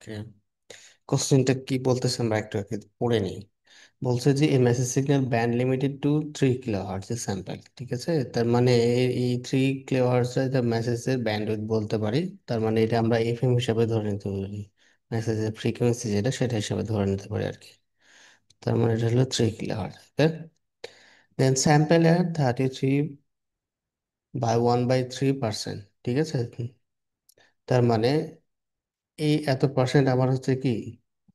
ওকে, কোশ্চেনটা কি বলতেছে আমরা একটু আগে পড়ে নিই। বলছে যে এই message signal band limited to 3 kilohertz sample, ঠিক আছে। তার মানে এই 3 কিলোহার্টজ এটা মেসেজের ব্যান্ডউইথ বলতে পারি। তার মানে এটা আমরা এফএম হিসাবে ধরে নিতে পারি, মেসেজের ফ্রিকোয়েন্সি যেটা সেটা হিসাবে ধরে নিতে পারি আর কি। তার মানে এটা হলো 3 কিলোহার্টজ। ওকে, দেন স্যাম্পল এর 33/1/3%, ঠিক আছে। তার মানে এই এত পার্সেন্ট আমার হচ্ছে কি,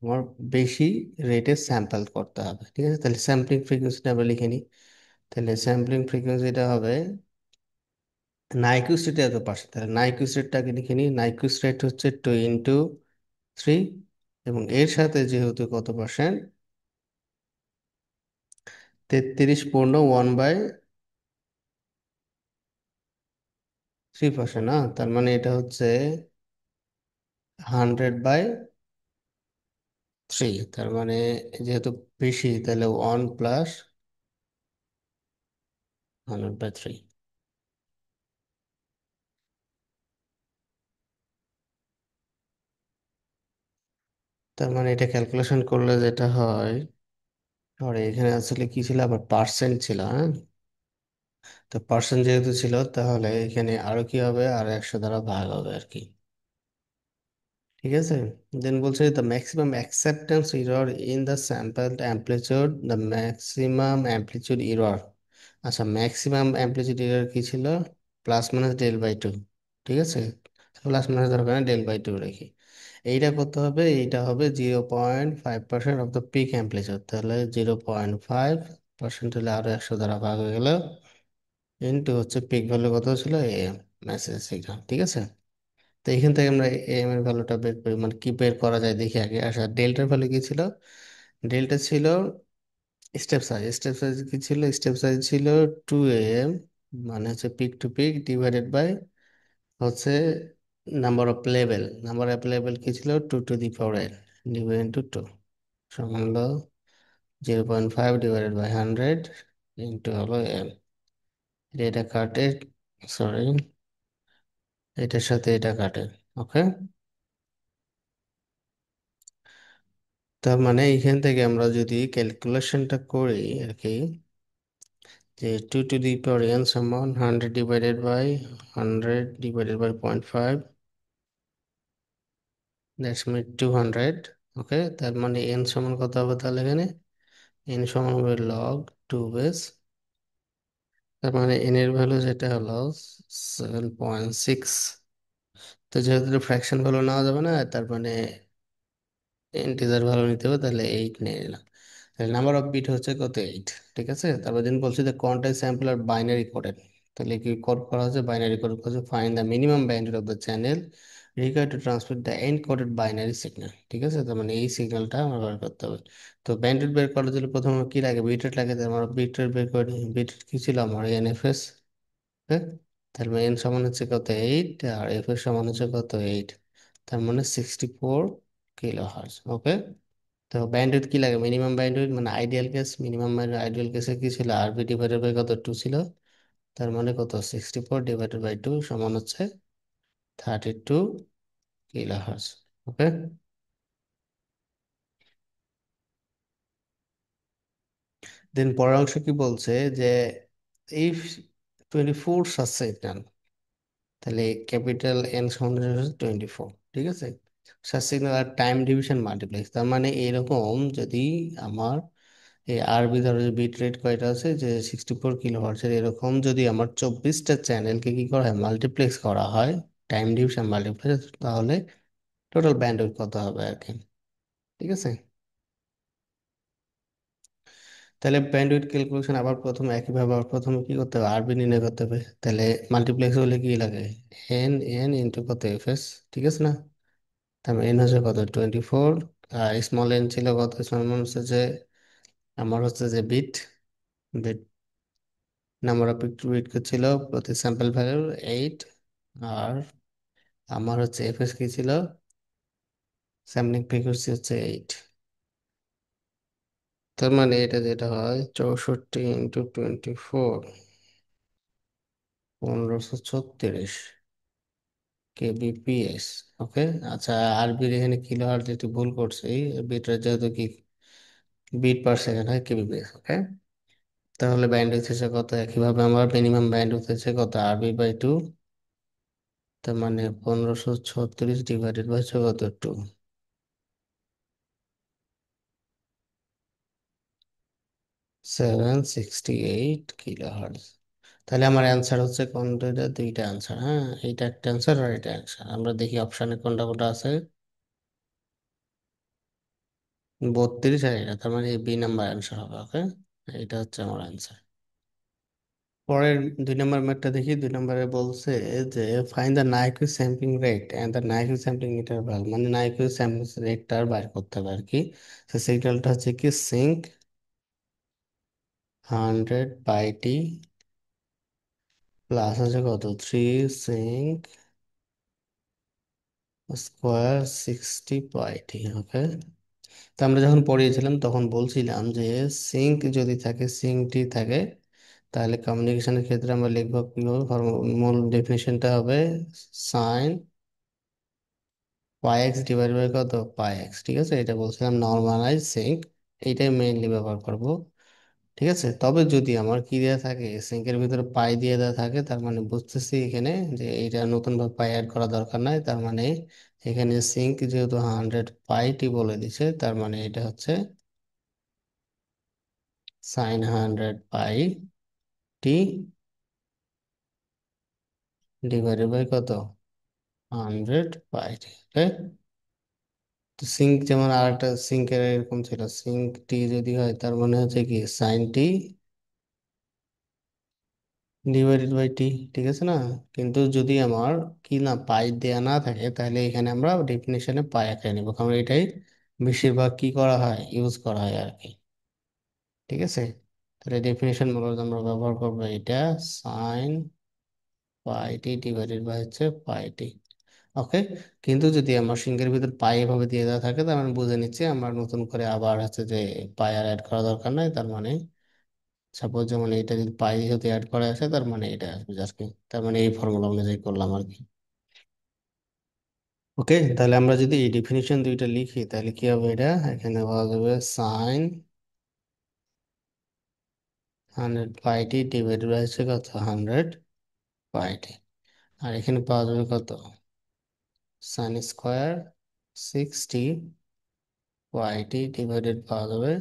আমার বেশি রেটে স্যাম্পল করতে হবে, ঠিক আছে। তাহলে স্যাম্পলিং ফ্রিকোয়েন্সিটা আমরা লিখে নিই। তাহলে স্যাম্পলিং ফ্রিকোয়েন্সিটা হবে নাইকুইস্ট রেট এত পার্সেন্ট। তাহলে নাইকুইস্ট রেটটাকে লিখে নিই। নাইকুইস্ট রেট হচ্ছে 2 × 3, এবং এর সাথে যেহেতু কত পার্সেন্ট, 33 পূর্ণ 1/3%, না তার মানে এটা হচ্ছে 100/3। তার মানে যেহেতু বেশি, তাহলে 1 + 100/3। তার মানে এটা ক্যালকুলেশন করলে যেটা হয়, আর এখানে আসলে কি ছিল, আবার পার্সেন্ট ছিল, হ্যাঁ। তো পার্সেন্ট যেহেতু ছিল, তাহলে এখানে আরো কি হবে, আর 100 দ্বারা ভাগ হবে আর কি, ঠিক আছে। দেন বলছে the maximum acceptance error in the sample amplitude, the maximum amplitude error. আচ্ছা, ম্যাক্সিমাম অ্যাম্পলিটিউড এরর কি ছিল, +-del/2, ঠিক আছে। প্লাস মাইনাস দরকার del/2 রেখি। এইটা করতে হবে, এইটা হবে 0.5% অফ দ্য পিক অ্যাম্পলিটিউড। তাহলে 0.5% হলে আরো 100 দ্বারা ভাগ হয়ে গেল, ইন্টু হচ্ছে পিক ভ্যালু কত ছিল, এম, মেসেজ সিগন্যাল, ঠিক আছে। তো এখান থেকে আমরা এম এর ভ্যালুটা বের করি, মানে কি বের করা যায় দেখি আগে। আচ্ছা, ডেল্টার ভ্যালু কি ছিল, ডেল্টা ছিল স্টেপ সাইজ। স্টেপ সাইজ কি ছিল, স্টেপ সাইজ ছিল 2 am, মানে হচ্ছে peak to peak divided by হচ্ছে নাম্বার অফ লেভেল কি ছিল, 2 to the power n divide into 2, সমান হলো 0.5 ডিভাইডেড বাই 100 ইন্টু হলো m। এটা কাটে, সরি, এটার সাথে এটা কাটে। ওকে, তার মানে এইখান থেকে আমরা যদি ক্যালকুলেশনটা করি আর কি, যে 2 টু দি পাওয়ার n সমান 100 divided by 100 divided by 0.5, that's mean 200। Okay, তার মানে n সমান কত হবে তাহলে এখানে, n সমান হবে log 2 বেস। তার মানে n এর ভ্যালু যেটা হলো 7.6। তো যেহেতু ফ্র্যাকশন ভ্যালু নেওয়া যাবে না, তার মানে ইন্টিজার ভ্যালু নিতে হবে, তাহলে 8 নিয়ে নিলাম। তাহলে নাম্বার অফ বিট হচ্ছে কত, 8, ঠিক আছে। তারপর দিন বলছি যে কোয়ান্টাইজ স্যাম্পল আর বাইনারি কোডেড। তাহলে কি কোড করা হচ্ছে, বাইনারি কোড করছে, find the minimum bandwidth of the channel required to transmit the encoded binary signal, ঠিক আছে। তার মানে এই সিগন্যালটা আমরা বের করতে হবে। তো ব্যান্ডউইথ বের করার জন্য প্রথমে আমার কি লাগে, বিট রেট লাগে। তার মানে বিট রেট বের করে নিই। বিট রেট কি ছিল আমার, এনএফএস। হ্যাঁ, তার মানে এন সমান হচ্ছে কত, 8, আর এফ এর সমান হচ্ছে কত, 8। তার মানে 64 কিলোহার্জ। ওকে, তো ব্যান্ডউইথ কি লাগে, মিনিমাম ব্যান্ডউইথ মানে আইডিয়াল কেস, মিনিমাম আইডিয়াল কেসে কি ছিল, আরবি ডিভাইডেড বাই কত, 2 ছিল। তার মানে কত, 64 ডিভাইডেড বাই 2 সমান হচ্ছে 32 কিলোহার্জ। ওকে, দেন পরের অংশ কি বলছে, যে ইফ 24 সাচ সিগন্যাল, তাহলে ক্যাপিটাল এন সমান হচ্ছে 24, ঠিক আছে। সাচ সিগন্যাল আর টাইম ডিভিশন মাল্টিপ্লেক্স, তার মানে এরকম যদি আমার এই আরবি ধরো যে বিট রেট কয়টা আছে, যে 64 কিলোহার্টজের, এরকম যদি আমার 24টা চ্যানেলকে কি করা হয়, মাল্টিপ্লেক্স করা হয়, টাইম ডিভিশন মাল্টিপ্লেক্স, তাহলে টোটাল ব্যান্ডউইথ কত হবে আর কি, ঠিক আছে। তাহলে ব্যান্ডউইথ ক্যালকুলেশন আবার প্রথমে একইভাবে, আবার প্রথমে কি করতে হবে, আরবি নির্ণয় করতে হবে। তাহলে মাল্টিপ্লেক্স হলে কি লাগে, এন এন ইন্টু কত, এফএস, ঠিক আছে না। তার মানে এন হচ্ছে কত, 24, আর স্মল এন ছিল কত, স্মল এন হচ্ছে যে আমার হচ্ছে যে bit, bit number of bit ছিল প্রতি স্যাম্পল ভ্যালু 8, আর আমার হচ্ছে এফএস কি ছিল, স্যাম্পলিং ফ্রিকোয়েন্সি হচ্ছে 8। তার মানে এটা যেটা হয় 64 × 24, 1536। কেবিপিএস। ওকে। আচ্ছা, আরবির এখানে কিলো হার্টজ একটু ভুল করছি, বিট রেট যেহেতু কি বিট পার সেকেন্ড হয় কেবিপিএস। ওকে। তাহলে ব্যান্ডউইথ হচ্ছে কত, একইভাবে আমার মিনিমাম ব্যান্ডউইথ হচ্ছে কত, আরবি বাই টু, তার মানে 1536 ডিভাইডেড বাই হচ্ছে কত, টু, 768 কিলো হার্টজ। তাহলে আমার অ্যান্সার হচ্ছে কোন দুইটা, দুইটা অ্যান্সার। হ্যাঁ, এইটা একটা অ্যান্সার আর এটা অ্যান্সার। আমরা দেখি অপশানে কোনটা কোনটা আছে। 32 আর এটা, তার মানে বি নাম্বার অ্যান্সার হবে। ওকে, এটা হচ্ছে আমার অ্যান্সার। পরের 2 নম্বর ম্যাথটা দেখি। 2 নম্বরে বলছে যে find the Nyquist sampling rate and the Nyquist sampling interval, মানে নাইকুইক স্যাম্পলিং রেটটা বাইর করতে হবে আর কি। তো সিগন্যালটা হচ্ছে কি সিঙ্ক 100 বাই টি প্লাস আছে কত, 3 সিঙ্ক স্কোয়ার 60 বাই টি। ওকে। তো আমরা যখন পড়িয়েছিলাম তখন বলছিলাম যে সিঙ্ক যদি থাকে, সিঙ্কটি থাকে, তাহলে কমিউনিকেশনের ক্ষেত্রে আমরা লিখবো কিভাবে, মূল ডেফিনেশনটা হবে sine pi x divide by কত, পাই এক্স। ঠিক আছে, এটা বলছিলাম নর্মালাইজ সিঙ্ক, এইটাই মেইনলি ব্যবহার করব। ঠিক আছে, তবে যদি আমার কি দেওয়া থাকে, সিঙ্কের ভিতরে পাই দিয়ে দেওয়া থাকে, তার মানে বুঝতেছি এখানে যে এটা নতুন ভাবে পাই অ্যাড করা দরকার নাই। তার মানে এখানে সিঙ্ক যেহেতু 100 বাই টি বলে দিছে, তার মানে এটা হচ্ছে sine 100 by T divided by কত, 100 বাই টি। তো সিঙ্ক যেমন আর একটা সিঙ্কের এরকম ছিল, সিঙ্ক টি যদি হয় তার মানে হচ্ছে কি sign T divided by T. ঠিক আছে না? কিন্তু যদি আমার কি না পাই দেয়া না থাকে, তাহলে এখানে আমরা ডেফিনেশনে পাই একাই নেবো, কারণ এটাই বেশিরভাগ কি করা হয়, ইউজ করা হয় আর কি। ঠিক আছে, তাহলে ডেফিনেশন মূলত আমরা ব্যবহার করবো এটা, sine pi T divided by হচ্ছে পাই টি। ওকে। কিন্তু যদি আমার সিঙ্কের ভিতর পাই এভাবে দিয়ে দেওয়া থাকে, তার মানে বুঝে নিচ্ছি আমরা নতুন করে আবার হচ্ছে যে পাই আর অ্যাড করা দরকার নাই। তার মানে সাপোজ যেমন এটা যদি পাই যদি অ্যাড করা আছে, তার মানে এটা আসবে জাস্ট। তার মানে এই ফর্মুলা অনুযায়ী করলাম আর কি। ওকে, তাহলে আমরা যদি এই ডেফিনিশন দুইটা লিখি, তাহলে কি হবে, এটা এখানে পাওয়া যাবে sine 100 by T divided by হচ্ছে কত, 100 বাই টি। আর এখানে পাওয়া যাবে কত, sine square 60 by T divided পাওয়া যাবে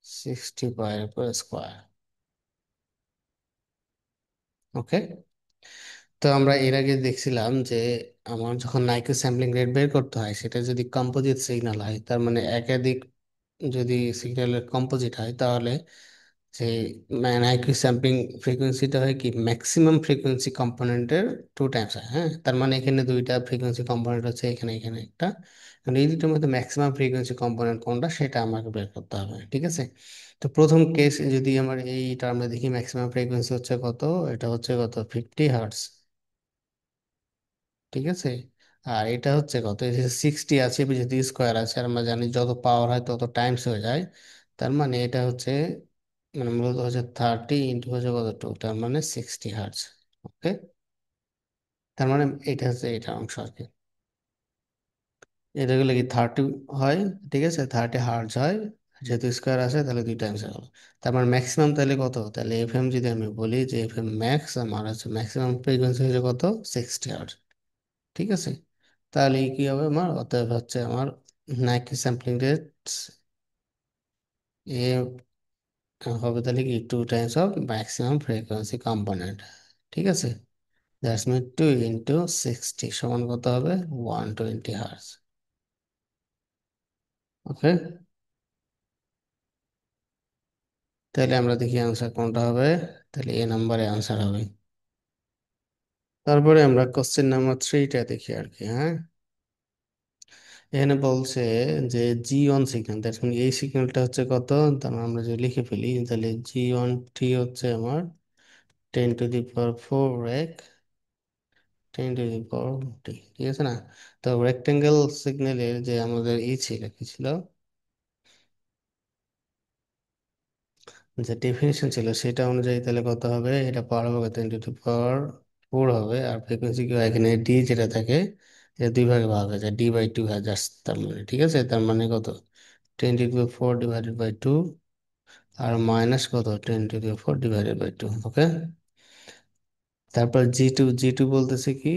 60 পাই স্কোয়ার। ওকে। তো আমরা এর আগে দেখছিলাম যে আমার যখন নাইকুইক স্যাম্পলিং রেট বের করতে হয়, সেটা যদি কম্পোজিট সিগন্যাল হয়, তার মানে একাধিক যদি সিগন্যালের কম্পোজিট হয়, তাহলে যে নাইকুইক স্যাম্পলিং ফ্রিকোয়েন্সিটা হয় কি ম্যাক্সিমাম ফ্রিকোয়েন্সি কম্পোনেন্টের 2 টাইমস হয়। হ্যাঁ, তার মানে এখানে দুইটা ফ্রিকোয়েন্সি কম্পোনেন্ট হচ্ছে, এখানে এখানে একটা। কারণ এই দুটোর মধ্যে ম্যাক্সিমাম ফ্রিকোয়েন্সি কম্পোনেন্ট কোনটা, সেটা আমাকে বের করতে হবে। ঠিক আছে, তো প্রথম কেস যদি আমার এই টার্মে দেখি, ম্যাক্সিমাম ফ্রিকোয়েন্সি হচ্ছে কত, এটা হচ্ছে কত, 50 হার্টস। ঠিক আছে, আর এটা হচ্ছে কত, এই যে 60 আছে, যেহেতু স্কোয়ার আছে, আর আমরা জানি যত পাওয়ার হয় তত টাইমস হয়ে যায়। তার মানে এটা হচ্ছে, মানে মূলত হচ্ছে 30 ইন্টু হচ্ছে কত, টু, তার মানে 60 হার্টস। ওকে। তার মানে এটা হচ্ছে এটা অংশ আর কি। এটা গুলো কি 30 হয়। ঠিক আছে, 30 হার্টস হয়, যেহেতু স্কোয়ার আছে তাহলে 2 টাইমস হয়ে গেল। তার মানে ম্যাক্সিমাম তাহলে কত, তাহলে এফ এম যদি আমি বলি যে এফ এম ম্যাক্স আমার হচ্ছে ম্যাক্সিমাম ফ্রিকোয়েন্সি হচ্ছে কত, 60 হার্টস। ঠিক আছে, তাহলে কি হবে আমার, অতএব হচ্ছে আমার নাইকি স্যাম্পলিং রেট এ হবে তাহলে কি 2 Times of maximum frequency component. ঠিক আছে, দ্যাটস মিন 2 ইন্টু 60 সমান কত হবে, 120 হার্স। ওকে, তাহলে আমরা দেখি আনসার কোনটা হবে। তাহলে এ নাম্বারে আনসার হবে। তারপরে আমরা কোশ্চেন নাম্বার 3টা দেখি আর কি। হ্যাঁ, এখানে বলছে যে জি1 সিগন্যাল, দেখুন এই সিগন্যালটা হচ্ছে কত, তার মানে আমরা যদি লিখে ফেলি, তাহলে জি1 টি হচ্ছে আমার 10 টু দি পাওয়ার 4 রেক 10 টু দি পাওয়ার টি। ঠিক আছে না? তো রেক্টেঙ্গেল সিগন্যালের যে আমাদের ছিল কি ছিল, যে ডেফিনেশন ছিল, সেটা অনুযায়ী তাহলে কত হবে, এটা পাওয়ার হবে 10 টু দি পাওয়ার 4 হবে, আর ফ্রিকোয়েন্সি কি হয় এখানে ডি যেটা থাকে এটা দুই ভাগে ভাগ হয়ে যায়, D/2 হয়ে যাচ্ছে, তার মানে ঠিক আছে, তার মানে কত 10⁴ ডিভাইডেড বাই 2, আর মাইনাস কত 10⁴ ডিভাইডেড বাই 2। ওকে, তারপর জি টু বলতেছে কি,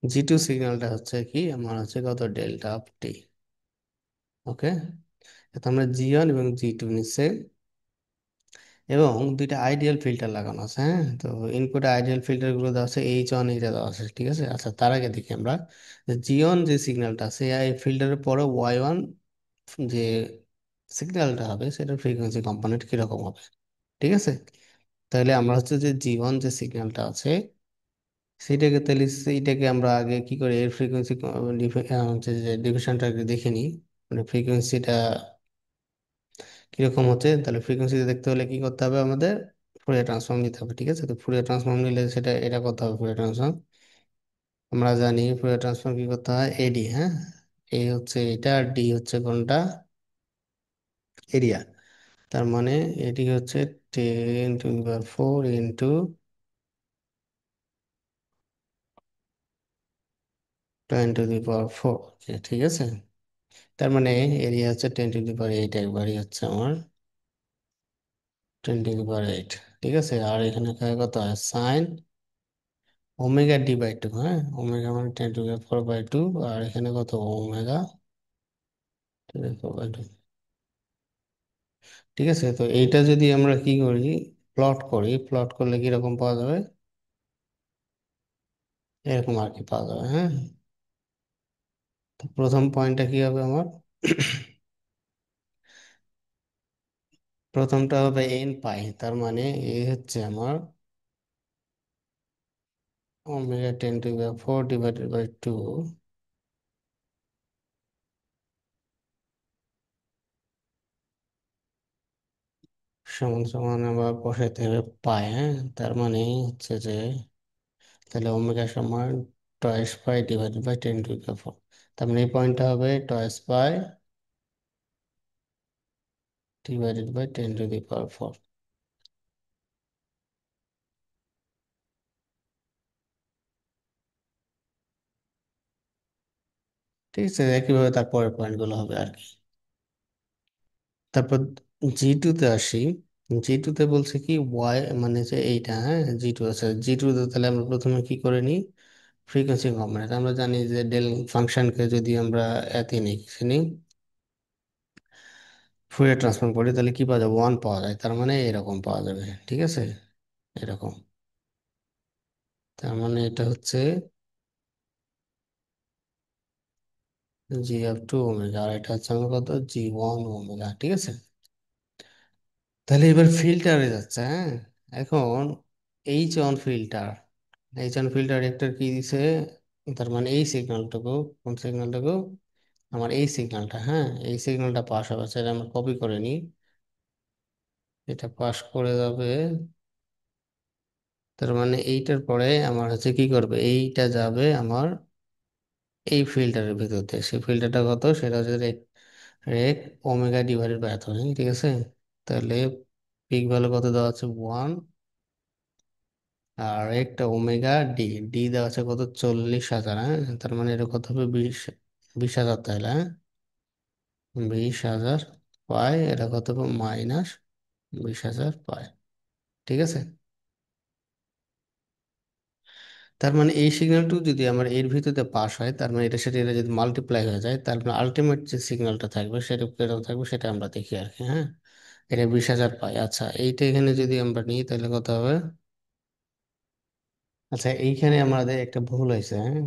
জি টু সিগন্যালটা হচ্ছে কি আমার হচ্ছে কত ডেল্টা অফ টি। ওকে, তো আমরা জি1 এবং জি টু নিচ্ছে, এবং দুইটা আইডিয়াল ফিল্টার লাগানো আছে, হ্যাঁ। তো ইনপুটে আইডিয়াল ফিল্টার গুলো দেওয়া আছে H1, এইটা দেওয়া আছে, ঠিক আছে। আচ্ছা, তার আগে দেখি আমরা জি1 যে সিগন্যালটা আছে এই ফিল্টারের পরে Y1 যে সিগন্যালটা হবে সেটার ফ্রিকোয়েন্সি কম্পোনেন্ট কিরকম হবে, ঠিক আছে। তাহলে আমরা হচ্ছে যে জি1 যে সিগন্যালটা আছে সেইটাকে, তাহলে সেইটাকে আমরা আগে কি করে এর ফ্রিকোয়েন্সি হচ্ছে যে ডিভিশনটা আগে দেখে নিই, মানে ফ্রিকোয়েন্সিটা কিরকম হচ্ছে। তাহলে ফ্রিকোয়েন্সিতে দেখতে হলে কি করতে হবে আমাদের, ফুরিয়ার ট্রান্সফর্ম নিতে হবে, ঠিক আছে। তো ফুরিয়ার ট্রান্সফর্ম নিলে সেটা এটা করতে হবে ফুরিয়ার ট্রান্সফর্ম। আমরা জানি ফুরিয়ার ট্রান্সফর্ম কি করতে হয়, এডি, হ্যাঁ। এ হচ্ছে এটা, আর ডি হচ্ছে কোনটা, এরিয়া। তার মানে এটি হচ্ছে 10⁴ ঠিক আছে। তার মানে এরিয়া হচ্ছে 10⁸ একবারই হচ্ছে আমার 10⁸, ঠিক আছে। আর এখানে কত হয় সাইন ওমেগা D/2, হ্যাঁ। ওমেগা মানে 10⁴/2, আর এখানে কত ওমেগা 10⁴/2, ঠিক আছে। তো এইটা যদি আমরা কি করি, প্লট করি, প্লট করলে কিরকম পাওয়া যাবে, এরকম আর কি পাওয়া যাবে, হ্যাঁ। তো প্রথম পয়েন্টটা কি হবে আমার, প্রথমটা হবে n পাই, তার মানে এই হচ্ছে আমার ওমেগা 10⁴ ডিভাইডেড বাই 2 সমান সমান আবার বসাইতে হবে পাই, হ্যাঁ। তার মানে হচ্ছে যে তাহলে ওমেগা সমান টয়েস পাই ডিভাইডেড বাই 10⁴, তার মানে এই পয়েন্টটা হবে টয়েস পাই ডিভাইডেড বাই 10⁴। ঠিক আছে, একইভাবে তারপরের পয়েন্টগুলো হবে আর কি। তারপর জি টুতে আসি, জি টুতে বলছে কি ওয়াই মানে যে এইটা, হ্যাঁ। জি টু আছে, জি টুতে তাহলে আমরা প্রথমে কি করে নিই, ফ্রিকোয়েন্সি কম্পোনেন্ট। আমরা জানি যে ডেল ফাংশনকে যদি আমরা এতে নিই, নিই ফুরিয়ার ট্রান্সফর্ম করি, তাহলে কি পাওয়া যাবে, 1 পাওয়া যায়, তার মানে এরকম পাওয়া যাবে, ঠিক আছে, এরকম। তার মানে এটা হচ্ছে G⁴ আর এটা হচ্ছে আমার কত G1 ঠিক আছে। তাহলে এবার ফিল্টারে যাচ্ছে, হ্যাঁ। এখন H1 ফিল্টার একটা কি দিছে, তার মানে এই সিগন্যালটুকু, কোন সিগন্যালটুকু, আমার এই সিগন্যালটা, হ্যাঁ। এই সিগন্যালটা পাস হবে, সেটা আমরা কপি করে নিই, এটা পাস করে যাবে। তার মানে এইটার পরে আমার হচ্ছে কি করবে, এইটা যাবে আমার এই ফিল্টারের ভিতর দিয়ে, সেই ফিল্টারটা কত, সেটা হচ্ছে rect rect omega divided by এত, ঠিক আছে। তাহলে পিক ভ্যালু কত দেওয়া আছে 1, আর একটা ওমেগা ডি, ডি দেওয়া আছে কত 40,000, হ্যাঁ। তার মানে এটা কত হবে 20,000, তাহলে হ্যাঁ 20,000 পাই, এটা কত হবে মাইনাস 20,000 পাই, ঠিক আছে। তার মানে এই সিগন্যালটু যদি আমার এর ভিতরে পাস হয়, তার মানে এটা সেটা এটা যদি মাল্টিপ্লাই হয়ে যায়, তার মানে আলটিমেট যে সিগন্যালটা থাকবে সেটা কিরকম থাকবে সেটা আমরা দেখি আর কি, হ্যাঁ। এটা 20,000 পাই। আচ্ছা, এইটা এখানে যদি আমরা নিই তাহলে কত হবে, আচ্ছা এইখানে আমাদের একটা ভুল হয়েছে, হ্যাঁ।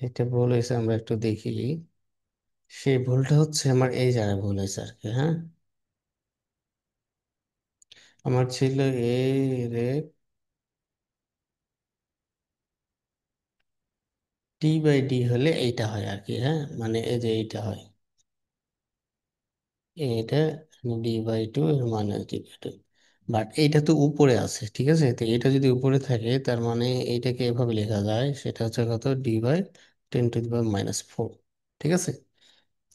একটা ভুল হয়েছে, আমরা একটু দেখি। সেই ভুলটা হচ্ছে আমার এই জায়গায় ভুল হয়েছে আর কি, হ্যাঁ। আমার ছিল এ রে T/D হলে এইটা হয় আর কি, হ্যাঁ। মানে এই যে এইটা হয়, এটা D/2 এর মানে D/2, বাট এইটা তো উপরে আছে, ঠিক আছে। তো এটা যদি উপরে থাকে তার মানে এইটাকে এভাবে লেখা যায়, সেটা হচ্ছে কত D/10⁻⁴, ঠিক আছে।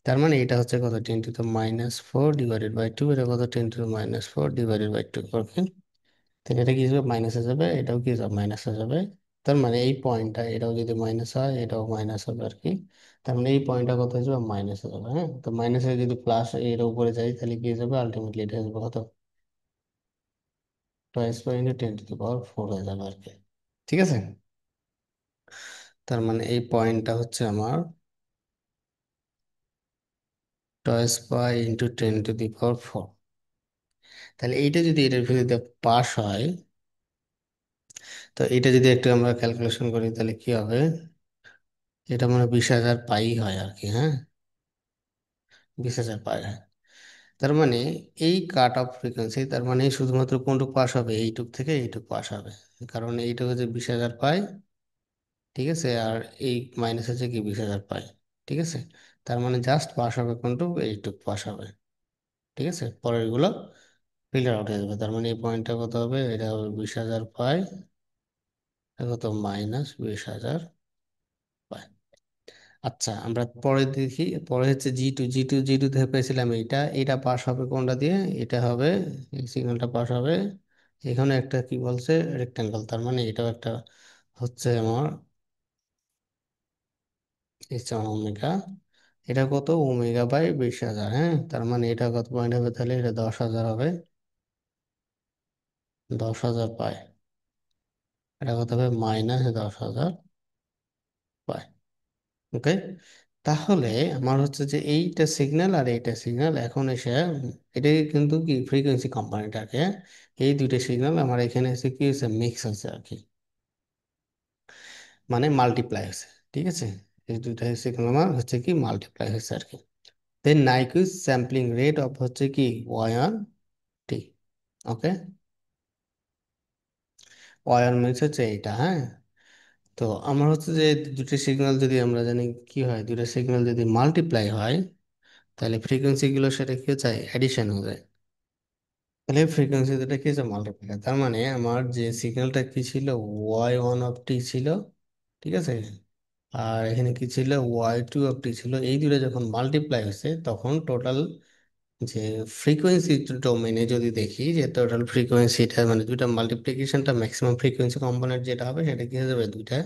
তার মানে এটা হচ্ছে কত 10⁻⁴ ডিভাইডেড বাই 2, এটা কত 10⁻⁴ ডিভাইডেড বাই 2, ওকে। তাহলে এটা কি যাবে, মাইনাসে যাবে, এটাও কি যাবে, মাইনাসে যাবে। তার মানে এই পয়েন্টটা, এটাও যদি মাইনাস হয় এটাও মাইনাস হবে আর কি। তার মানে এই পয়েন্টটা কত হয়ে যাবে, মাইনাসে যাবে। হ্যাঁ, তো মাইনাসে যদি প্লাস এর উপরে যাই তাহলে কি হয়ে যাবে, আলটিমেটলি এটা হয়ে যাবে কত, 2 × 10⁴ হয়ে যাবে আর কি। ঠিক আছে। তার মানে এই পয়েন্টটা হচ্ছে আমার 2 × 10⁴। তাহলে এইটা যদি এটার ভিত্তিতে পাস হয়, তো এটা যদি একটু আমরা ক্যালকুলেশন করি তাহলে কি হবে, এটা মানে 20,000 পাই হয় আর কি। হ্যাঁ, 20,000 পাই হয়। তার মানে এই কাট অফ ফ্রিকোয়েন্সি, তার মানে শুধুমাত্র কোনটুকু পাস হবে, এইটুক থেকে এইটুকু পাস হবে। কারণ এইটুকু যে 20,000 পাই, ঠিক আছে, আর এই মাইনাস হচ্ছে কি 20,000 পাই। ঠিক আছে। তার মানে জাস্ট পাস হবে কোনটুকু, এইটুক পাস হবে। ঠিক আছে, পরের গুলো ফিল্টার আউট হয়ে যাবে। তার মানে এই পয়েন্টটা কত হবে, এটা হবে 20,000 পাই, এটা কত, -20,000 পাই। আচ্ছা, আমরা পরে দেখি। পরে হচ্ছে জি টু থেকে পেয়েছিলাম এইটা, এটা পাস হবে কোনটা দিয়ে, এটা হবে, এই সিগন্যালটা পাস হবে এখানে একটা কি বলছে, রেক্টাঙ্গেল। তার মানে এটাও একটা হচ্ছে আমার ওমেগা। এটা কত, ওমেগা/20,000। হ্যাঁ, তার মানে এটা কত পয়েন্ট হবে, তাহলে এটা 10,000 হবে, 10,000 পাই। এটা কত হবে, -10,000 পাই। ওকে। তাহলে আমার হচ্ছে যে এইটা সিগন্যাল আর এইটা সিগন্যাল এখন এসে, এটাই কিন্তু কি ফ্রিকোয়েন্সি কম্পোনেন্টটাকে, এই দুইটা সিগন্যাল আমার এখানে এসে কি হয়েছে, মিক্স হয়েছে আর কি, মানে মাল্টিপ্লাই হয়েছে। ঠিক আছে, এই দুইটা সিগন্যাল আমার হচ্ছে কি মাল্টিপ্লাই হয়েছে আর কি। দেন নাইকুইজ স্যাম্পলিং রেট অফ হচ্ছে কি y1t। ওকে, y1 মিনস হচ্ছে এইটা। হ্যাঁ, তো আমার হচ্ছে যে দুটো সিগন্যাল যদি আমরা জানি কি হয়, দুটো সিগন্যাল যদি মাল্টিপ্লাই হয় তাহলে ফ্রিকোয়েন্সি গুলো সেটা কি হয়ে যায়, অ্যাডিশন হয়ে যায়। তাহলে ফ্রিকোয়েন্সি দুটো কি হচ্ছে, মাল্টিপ্লাই। তার মানে আমার যে সিগন্যালটা কি ছিল, y1 ছিল। ঠিক আছে, আর এখানে কি ছিল, y2 ছিল। এই দুটো যখন মাল্টিপ্লাই হয়েছে তখন টোটাল যে ফ্রিকোয়েন্সি ডোমেনে যদি দেখি যে টোটাল ফ্রিকোয়েন্সিটা মানে দুইটা মাল্টিপ্লিকেশনটা ম্যাক্সিমাম ফ্রিকোয়েন্সি কম্পোনেন্ট যেটা হবে সেটা কি হয়ে যাবে, দুইটা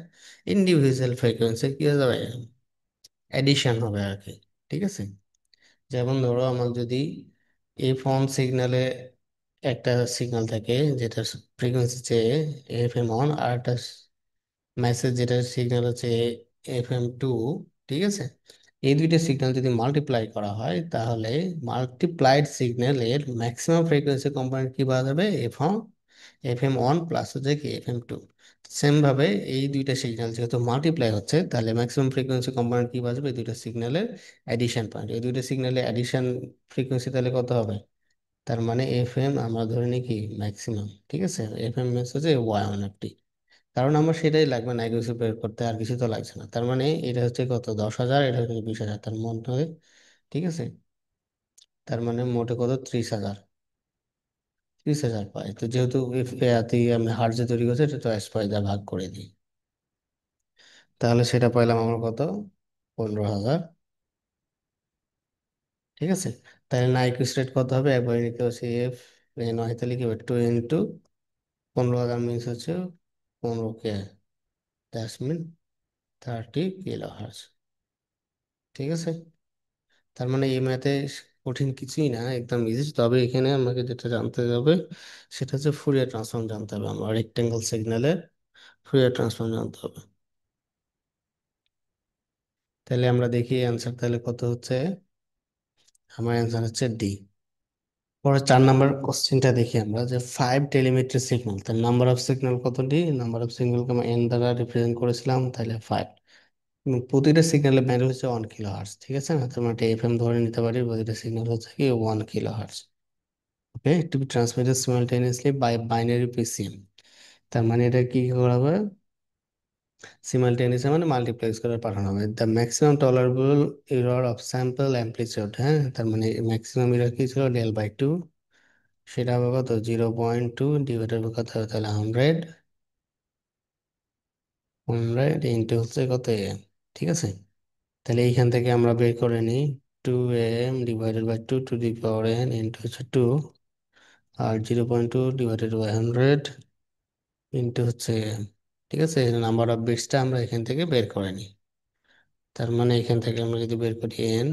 ইন্ডিভিজুয়াল ফ্রিকোয়েন্সি কি হয়ে যাবে, অ্যাডিশন হবে আর কি। ঠিক আছে। যেমন ধরো আমার যদি ফোন সিগন্যালে একটা সিগন্যাল থাকে যেটার ফ্রিকোয়েন্সি হচ্ছে FM1, আর একটা মেসেজ যেটার সিগন্যাল হচ্ছে FM2। ঠিক আছে, এই দুইটা সিগন্যাল যদি মাল্টিপ্লাই করা হয় তাহলে মাল্টিপ্লাইড সিগন্যালের ম্যাক্সিমাম ফ্রিকোয়েন্সি কম্পোনেন্ট কি পাওয়া যাবে, FM1 প্লাস হচ্ছে কি FM2। সেম ভাবে এই দুইটা সিগন্যাল যেহেতু মাল্টিপ্লাই হচ্ছে তাহলে ম্যাক্সিমাম ফ্রিকোয়েন্সি কম্পোনেন্ট কি পাওয়া যাবে, এই দুইটা সিগন্যালের অ্যাডিশন পয়েন্ট। এই দুইটা সিগন্যালের অ্যাডিশন ফ্রিকোয়েন্সি তাহলে কত হবে, তার মানে FM আমরা ধরে নিই কি ম্যাক্সিমাম। ঠিক আছে, FM মিনস হচ্ছে y1। কারণ আমার সেটাই লাগবে, না কিছু বের করতে আর কিছু তো লাগছে না। তার মানে এটা হচ্ছে কত, 10,000, এটা হচ্ছে 20,000, তার মধ্যে। ঠিক আছে, তার মানে মোটে কত, 30,000। 30,000 পাই। তো যেহেতু আমি হার যে তৈরি করছি এটা 22 পাই যা ভাগ করে দিই, তাহলে সেটা পাইলাম আমার কত, 15,000। ঠিক আছে, তাহলে নাইকুইস রেট কত হবে, একবার লিখতে হচ্ছে নয়, তাহলে কি হবে, 2 × 15,000 মিনস হচ্ছে 15 কে, দ্যাটস মিন 30 kHz। ঠিক আছে, তার মানে এই ম্যাথে কঠিন কিছুই না, একদম ইজি। তবে এখানে আমাকে যেটা জানতে হবে সেটা হচ্ছে ফুরিয়ার ট্রান্সফর্ম জানতে হবে, আমার রেক্টেঙ্গেল সিগন্যালের ফুরিয়ার ট্রান্সফর্ম জানতে হবে। তাহলে আমরা দেখি অ্যান্সার তাহলে কত হচ্ছে, আমার অ্যান্সার হচ্ছে ডি। পরে 4 নম্বর কোশ্চেনটা দেখি আমরা, যে 5 টেলিমেট্রি সিগন্যাল, তার নাম্বার অফ সিগন্যাল কতটি, নাম্বার অফ সিগন্যালকে আমরা এন দ্বারা রিপ্রেজেন্ট করেছিলাম, তাহলে 5। প্রতিটা সিগন্যালের ব্যান্ড হচ্ছে 1 kHz। ঠিক আছে না, তার মানে FM ধরে নিতে পারি, প্রতিটা সিগন্যাল হচ্ছে কি 1 kHz। Okay, to be transmitted simultaneously by binary PCM। তার মানে এটা কি করা হবে, সিমালটেনিয়াসলি মানে মাল্টিপ্লেক্স করে পাঠানো হবে। The maximum tolerable error of sample amplitude. হ্যাঁ, তার মানে ম্যাক্সিমাম এরর কি ছিল, del/2। সেটা হবে কত, 0.2 ডিভাইডেড বাই কত হবে, তাহলে 100 ইন্টু হচ্ছে কত AM। ঠিক আছে, তাহলে এইখান থেকে আমরা বের করে নিই 2AM divided by 2 to the power n into হচ্ছে 2, আর 0.2 / 100 ইন্টু হচ্ছে, ঠিক আছে, নাম্বার অফ বিটসটা আমরা এখান থেকে বের করে নিই। তার মানে এখান থেকে আমরা যদি বের করি এন,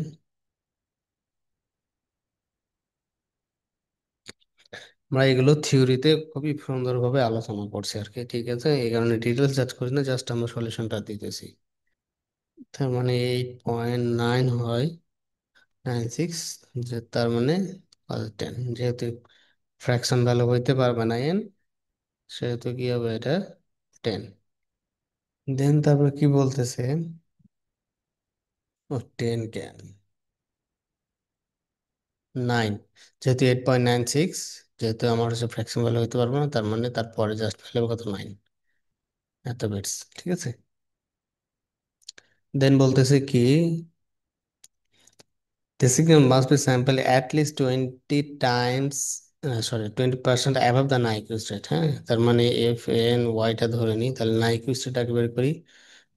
আমরা এগুলো থিওরিতে খুবই সুন্দরভাবে আলোচনা করছি আর কি, ঠিক আছে, এই কারণে ডিটেলস যাচ করি না, জাস্ট আমরা সলিউশনটা দিতেছি। তার মানে 8.9 হয় 96, যে তার মানে 10, যেহেতু ফ্র্যাকশন ভ্যালু হইতে পারবে না এন, সেহেতু কি হবে এটা 10। দেন তারপর কি বলতেছে, ও 10 কেন 9, যেহেতু 8.96, যেহেতু আমার হচ্ছে ফ্র্যাকশন ভ্যালু হইতে পারবে না, তার মানে তারপরে জাস্ট ভ্যালু কত 9, এত বিটস, ঠিক আছে। দেন বলতেছে কি, the signal must be sampled at least 20 times, sorry, 20% above the Nyquist rate, হ্যাঁ, তার মানে এফ এন ওয়াইটা ধরে নিই, তাহলে Nyquist rate আগে বের করি।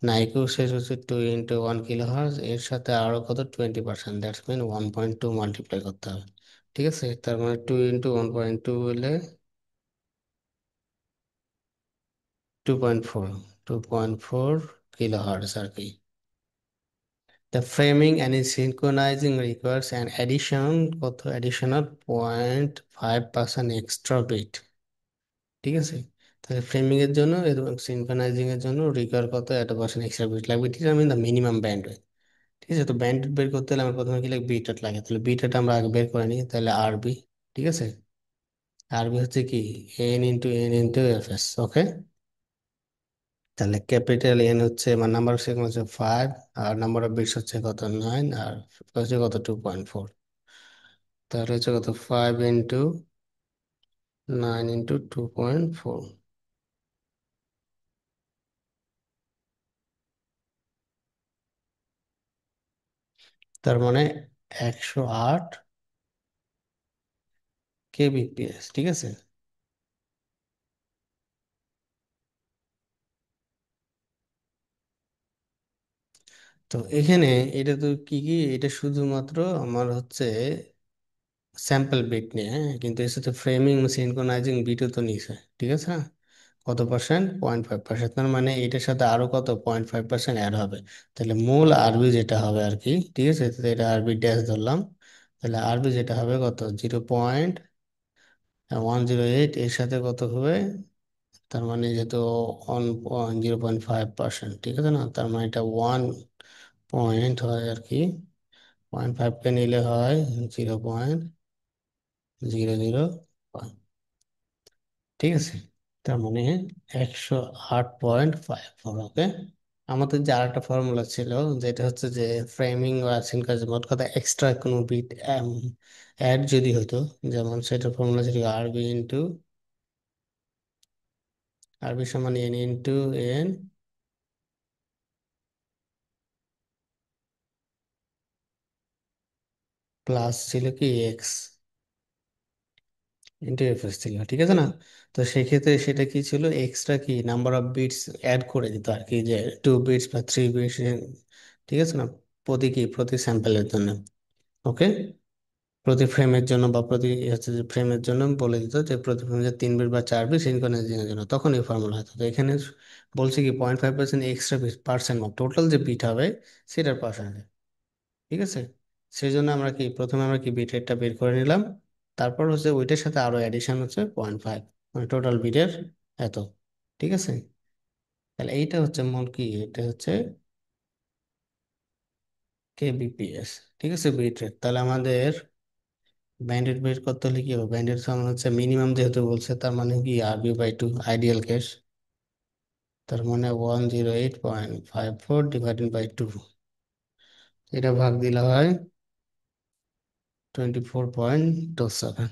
Nyquist rate হচ্ছে 2 × 1 কিলোহার্জ, এর সাথে আরো কত 20%, দ্যাটস মিন 1.2 মাল্টিপ্লাই করতে হবে, ঠিক আছে। তার মানে 2 × 1.2 হলে 2.4, 2.4 কিলোহার্জ আর কি। The framing and synchronizing requires an কত additional 0.5% এক্সট্রা বিট, ঠিক আছে। তাহলে ফ্রেমিং এর জন্য এবং সিনক্রোনাইজিং এর জন্য রিকোয়ার কত, একটা পার্সেন্ট এক্সট্রা বিট লাগবে, ঠিক আছে, আমি দ্য মিনিমাম ব্যান্ডউইথ, ঠিক আছে। তো ব্যান্ডউইথ বের করতে হলে আমরা প্রথমে কি লাগবে, বিটার লাগে, তাহলে বিটাটা আমরা আগে বের করে নিই, তাহলে আরবি, ঠিক আছে। আরবি হচ্ছে কি n × n × fs, ওকে। তাহলে ক্যাপিটাল এন হচ্ছে মানে নাম্বার সেকেন্ড হচ্ছে 5, আর নাম্বার অফ বিটস হচ্ছে কত 9, আর হচ্ছে কত 2.4, তাহলে হচ্ছে কত 5 × 9 × 2.4, তার মানে 108 kbps, ঠিক আছে। তো এখানে এটা তো কি কি, এটা শুধুমাত্র আমার হচ্ছে স্যাম্পল বিট নিয়ে, হ্যাঁ, কিন্তু এর সাথে ফ্রেমিং সিনক্রোনাইজিং বিটও তো নিছে, ঠিক আছে না, কত পার্সেন্ট 0.5%, তার মানে এটার সাথে আরো কত 0.5% অ্যাড হবে, তাহলে মূল আরবি যেটা হবে আর কি, ঠিক আছে, তো এটা আরবি ড্যাশ ধরলাম, তাহলে আরবি যেটা হবে কত 0.108, এর সাথে কত হবে, তার মানে যেহেতু 0.5%, ঠিক আছে না, তার মানে এটা 1 পয়েন্ট হয় আর কি, 0.5কে নিলে হয় 0.005, ঠিক আছে। তার মানে 108.54, ওকে। আমাদের যে আরেকটা ফর্মুলা ছিল, যেটা হচ্ছে যে ফ্রেমিং বা সিনকাজ মোট কথা এক্সট্রা কোনো বিট অ্যাড যদি হতো, যেমন সেটার ফর্মুলা ছিল আরবি সমান n × n প্লাস ছিল কি এক্স ইন্টু এফএস ছিল, ঠিক আছে না। তো সেক্ষেত্রে সেটা কি ছিল, এক্সট্রা কি নাম্বার অফ বিটস অ্যাড করে দিত আর কি, যে 2 বিটস বা 3 বিটস, ঠিক আছে না, প্রতি স্যাম্পলের জন্য, ওকে, প্রতি ফ্রেমের জন্য বা প্রতি হচ্ছে যে ফ্রেমের জন্য বলে দিত যে প্রতি ফ্রেমে 3 বিট বা 4 বিট সিনক্রোনাইজিং এর জন্য, তখন এই ফর্মুলা হতো। তো এখানে বলছে কি 0.5% এক্সট্রা পার্সেন্ট, টোটাল যে বিট হবে সেটার পার্সেন্ট, ঠিক আছে। সেই জন্য আমরা কি প্রথমে আমরা কি বিট রেটটা বের করে নিলাম, তারপর হচ্ছে ওইটার সাথে আরো অ্যাডিশন হচ্ছে 0.5, মানে টোটাল বিটের এত, ঠিক আছে। তাহলে এইটা হচ্ছে মূল কি, এটা হচ্ছে কেবিপিএস, ঠিক আছে, বিট রেট। তাহলে আমাদের ব্যান্ডেড বের করতে হলে কি হবে, ব্যান্ডেড সমান হচ্ছে মিনিমাম যেহেতু বলছে, তার মানে কি আরবি/2, আইডিয়াল কেস, তার মানে 108.54 ÷ 2, এটা ভাগ দিলে হয় 24.27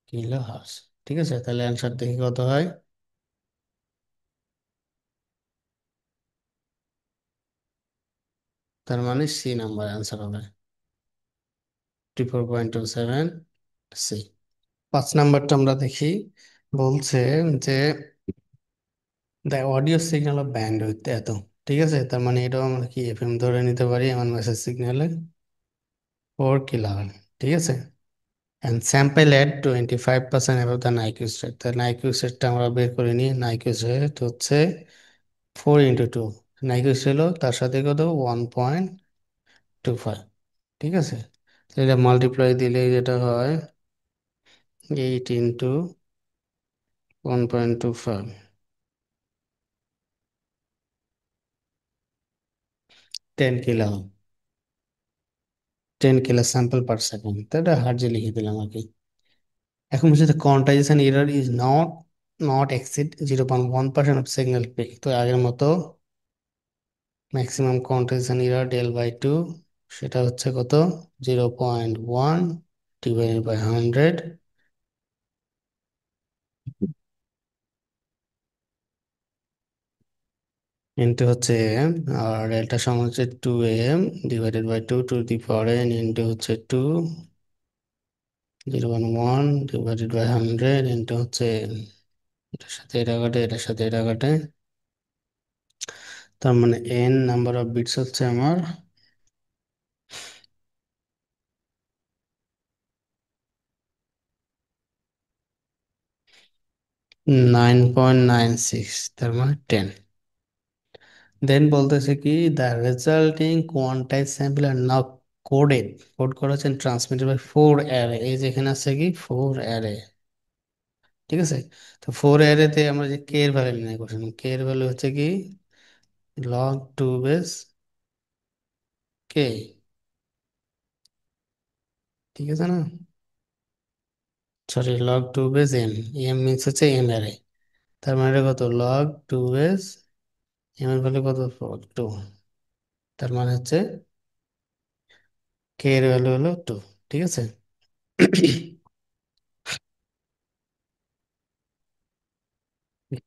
কিলো হার্স, ঠিক আছে। তাহলে অ্যান্সার দেখি কত হয়, তার মানে সি নাম্বার অ্যান্সার হবে 24.27 সি। 5 নাম্বারটা আমরা দেখি, বলছে যে the audio signal of band with এত, ঠিক আছে, তার মানে এটাও আমরা কি এফএম ধরে নিতে পারি, আমার মেসেজ সিগন্যালে 4 কিলোহার্টজ, ঠিক আছে। And sample at 25% above the Nyquist rate. তাহলে নাইকুইজ রেটটা আমরা বের করে নিই। নাইকুইজ রেট হচ্ছে 4 × 2। নাইকুইজ ছিল তার সাথে কত 1.25। ঠিক আছে, তো এটা মাল্টিপ্লাই দিলে যেটা হয় 8 × 1.25, 10 kilo. 10 kilo sample per second, তো এটা হার্ডলি লিখে দিলাম আর কি। এখন হচ্ছে quantization error is not exceed 0.1% of signal peak. তো আগের মতো ম্যাক্সিমাম কোয়ান্টাইজেশন এরর del/2, সেটা হচ্ছে কত 0.1 ডিভাইডেড বাই 100 ইন্টু হচ্ছে এম, আর এটা সমান হচ্ছে 2m divided by 2 to the power n into হচ্ছে 0.1 ডিভাইডেড বাই 100 ইন্টু হচ্ছে এটার সাথে এটা কাটে, এটার সাথে এটা কাটে, তার মানে n নাম্বার অফ বিটস হচ্ছে আমার 9.96, তার মানে 10। দেন বলতেছে কি the resulting quantize sample are now coded, code করা হচ্ছে ট্রান্সমিটেড বাই 4 অ্যারে। এই যেখানে আছে কি 4 অ্যারে। ঠিক আছে, তো 4 অ্যারেতে আমরা যে কে এর ভ্যালু নির্ণয় করছিলাম, কে এর ভ্যালু হচ্ছে কি log 2 বেস কে। ঠিক আছে না, sorry log 2 base m। M means হচ্ছে এম অ্যারে, তার মানে এটা কত log 2 বেস এম এর ভ্যালু কত 2, তার মানে হচ্ছে কে এর ভ্যালু হলো 2। ঠিক আছে,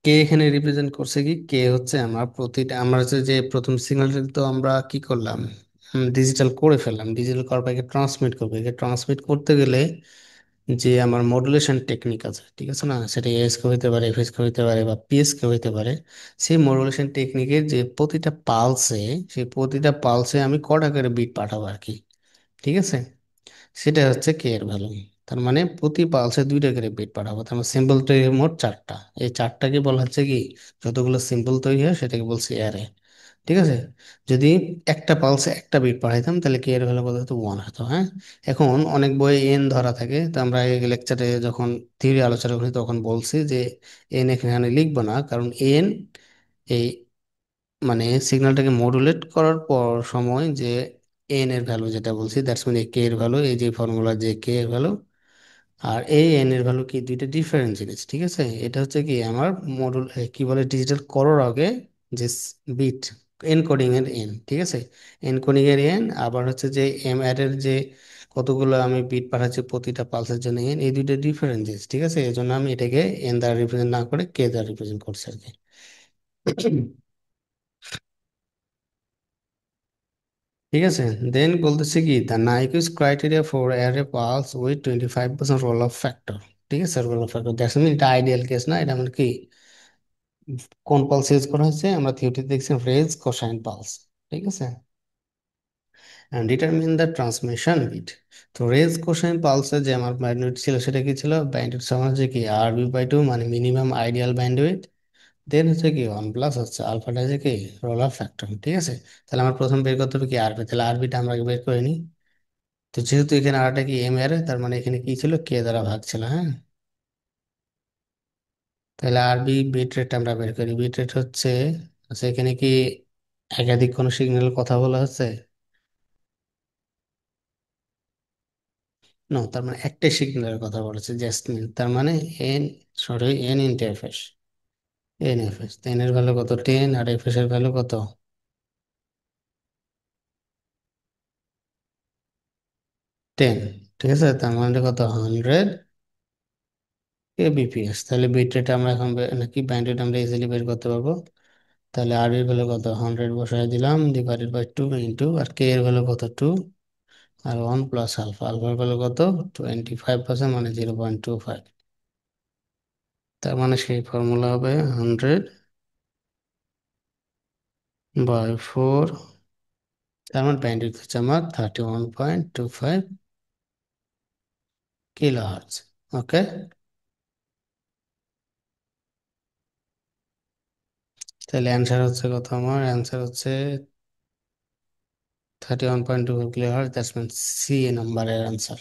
কে এখানে রিপ্রেজেন্ট করছে কি, কে হচ্ছে আমার প্রতিটা, আমরা হচ্ছে যে প্রথম সিগন্যালটা তো আমরা কি করলাম ডিজিটাল করে ফেললাম। ডিজিটাল করার পর একে ট্রান্সমিট করবো। একে ট্রান্সমিট করতে গেলে যে আমার মডুলেশন টেকনিক আছে, ঠিক আছে না, সেটা এএসকে হইতে পারে, এফএসকে হইতে পারে বা পিএসকে হইতে পারে। সেই মডুলেশন টেকনিকের যে প্রতিটা পালসে, সেই প্রতিটা পালসে আমি কটা করে বিট পাঠাবো আর কি। ঠিক আছে, সেটা হচ্ছে কে এর ভ্যালু। তার মানে প্রতি পালসে 2টা করে বিট পাঠাবো, তার মানে সিম্বল তৈরি হবে মোট 4টা। এই 4টাকে বলা হচ্ছে কি, যতগুলো সিম্বল তৈরি হয় সেটাকে বলছি অ্যারে। ঠিক আছে, যদি একটা পালসে একটা বিট পাঠাইতাম তাহলে কে এর ভ্যালু কত হতো 1 হতো। হ্যাঁ, এখন অনেক বইয়ে এন ধরা থাকে, তো আমরা এই লেকচারে যখন থিওরি আলোচনা করি তখন বলছি যে এন এখানে লিখবো না, কারণ এন এই মানে সিগন্যালটাকে মডুলেট করার পর সময় যে এন এর ভ্যালু যেটা বলছি, দ্যাটস মিন কে এর ভ্যালু, এই যে ফর্মুলা যে কে এর ভ্যালু আর এই এন এর ভ্যালু কি দুইটা ডিফারেন্ট জিনিস। ঠিক আছে, এটা হচ্ছে কি আমার মডুল কি বলে ডিজিটাল করার আগে যে বিট এনকোডিং এর এন। ঠিক আছে, এনকোডিং এর এন, আবার হচ্ছে যে এম অ্যাড এর যে কতগুলো আমি বিট পাঠাচ্ছি প্রতিটা পালসের জন্য এন, এই দুইটা ডিফারেন্ট জিনিস। ঠিক আছে, এই জন্য আমি এটাকে এন দ্বারা রিপ্রেজেন্ট না করে কে দ্বারা রিপ্রেজেন্ট করছি আর কি। ঠিক আছে, দেন বলতেছে কি the Nyquist criteria for array pulse with 25% roll off factor. ঠিক আছে, roll off factor that's mean এটা আইডিয়াল কেস না, এটা মানে কি কোন পালস ইউজ করা হয়েছে, আমরা থিওরিতে দেখছি রেজ কোসাইন পালস। ঠিক আছে, and determine the transmission bit। তো রেজ কোসাইন পালসের যে আমার ব্যান্ডউইথ ছিল সেটা কি ছিল, ব্যান্ডউইথ সমান হচ্ছে কি RB/2 মানে মিনিমাম আইডিয়াল ব্যান্ডউইথ, দেন হচ্ছে কি 1 প্লাস হচ্ছে আলফাটা হচ্ছে কি রোল অফ ফ্যাক্টর। ঠিক আছে, তাহলে আমার প্রথম বের করতে হবে কি আরবি, তাহলে আরবিটা আমরা আগে বের করে নিই। তো যেহেতু এখানে আরটা কি এম এর, তার মানে এখানে কি ছিল কে দ্বারা ভাগ ছিল। হ্যাঁ, তাহলে আরবি বিট রেট আমরা বের করি। বিট রেট হচ্ছে, আচ্ছা এখানে কি একাধিক কোনো সিগন্যাল কথা বলা হচ্ছে? নো, তার মানে একটাই সিগন্যালের কথা বলেছে জ্যাসমিন, তার মানে N, sorry N into FS. N FS, N এর ভ্যালু কত 10 আর এফএস এর ভ্যালু কত 10। ঠিক আছে, তার মানে কত 100 kbps। তাহলে বিট রেট আমরা এখন নাকি ব্যান্ড রেট আমরা ইজিলি বের করতে পারবো। তাহলে আর এর ভ্যালু কত 100 বসাই দিলাম ডিভাইডেড বাই 2 ইন্টু, আর কে এর ভ্যালু কত 2, আর 1 প্লাস আলফা, আলফার ভ্যালু কত 25% মানে 0.25। তার মানে সেই ফর্মুলা হবে 100/4, তার মানে ব্যান্ডউইথ হচ্ছে আমার 31.25 কিলো হার্টজ। ওকে, তাহলে অ্যান্সার হচ্ছে কত? আমার অ্যান্সার হচ্ছে 31.24 kilo hertz, that's mean C নাম্বারের অ্যান্সার।